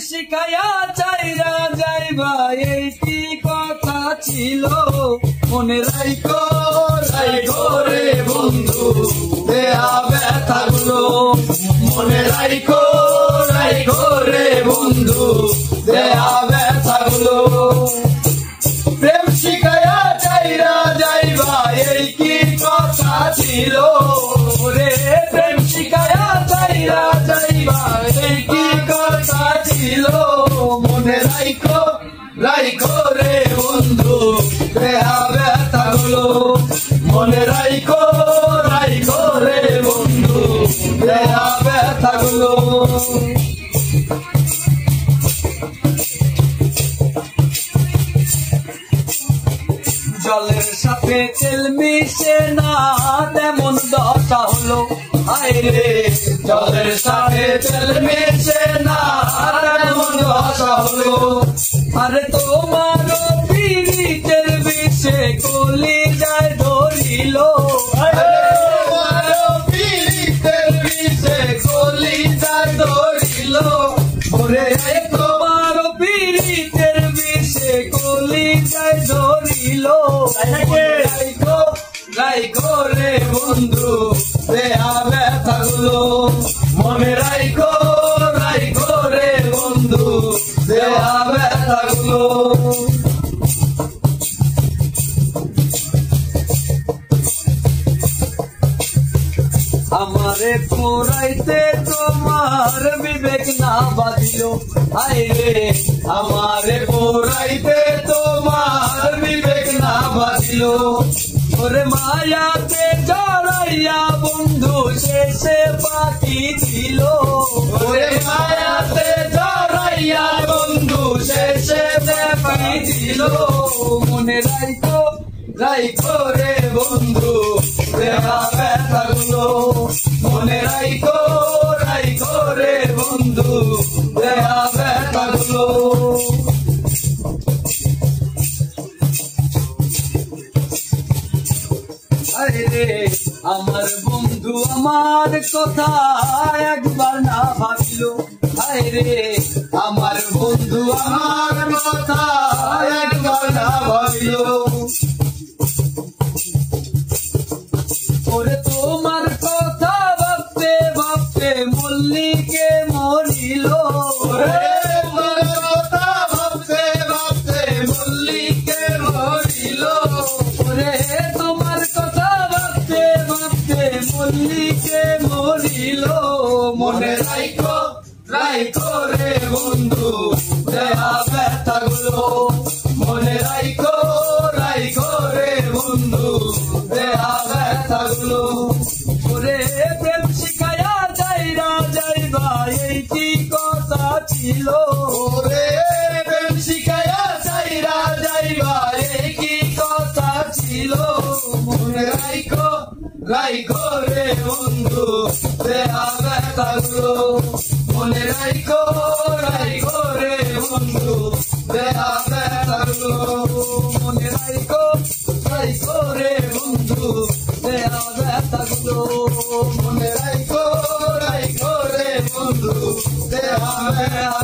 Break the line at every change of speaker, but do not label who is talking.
শিখাইয়া চাইরা যাইবা এই কি কথা ছিল মনে রাইখো রাইখো রে বন্ধু দেয়া ব্যথাগুলো মনে রাইখো রাইখো রে বন্ধু দেয়া ব্যথাগুলো প্রেম শিখাইয়া চাইরা যাইবা এই কি কথা ছিল রে প্রেম শিখাইয়া চাইরা যাইবা এই কি কথা ছিল মনে রাইখো রাইখো রে বন্ধু দেয়া ব্যথাগুলো মনে রাইখো রাইখো রে বন্ধু দেয়া ব্যথাগুলো জলের সাথে তেল মিশে না তেমন দশা হলো আইরে জলের সাথে তেল মিশে না তেমন দশা হলো আরে তোমার পীড়িতের বিষে কলি যায় ধরিল পীড়িতের বিষে কলি যায় ধরিল ওরে তোমার পীড়িতের বিষে কলি যায় ধরিল রাইখো রাইখো রে বন্ধু দেয়া ব্যথাগুলো মনে রাইখো রাইখো রে বন্ধু দেয়া ব্যথাগুলো আমারে পুরাইতে তোমার বিবেক না বাঁধিল আইরে আমারে পুরাইতে তোমার বিবেক না বাঁধিল ওরে মায়াতে জড়াইয়া বন্ধু শেষে বাকি ছিল ওরে মায়াতে জড়াইয়া বন্ধু শেষে বাকি ছিল মনে রাইখো রাইখো রে বন্ধু দেয়া ব্যথাগুলো মনে রাইখো রাইখো রে বন্ধু দেয়া ব্যথাগুলো আরে আমার বন্ধু আমার কথা একবার না ভাবিল আরে আমার বন্ধু আমার কথা একবার না ভাবিল ওরে তোমার কথা ভাবতে ভাবতে মল্লিকে মরিল ওরে তোমার কথা ভাবতে ভাবতে মল্লিকে মরিল ওরে তোমার কথা ভাবতে ভাবতে মল্লিকে মরিল মনে রাইখো রাইখো রে বন্ধু দেয়া ব্যথাগুলো মনে রাইখো রাইখো রে বন্ধু দেয়া ব্যথাগুলো ওরে প্রেম শিখাইয়া যাইরা যাইবা এই কি কথা ছিল ওরে প্রেম শিখাইয়া যাইরা যাইবা এই কি কথা ছিল মনে রাইখো রাইখো রে বন্ধু দেয়া ব্যথাগুলো মনে রাইখো রাইখো রে বন্ধু দেয়া ব্যথাগুলো মনে রাইখো রাইখো রে বন্ধু দেয়া ব্যথাগুলো মনে রাইখো রাইখো রে বন্ধু দেয়া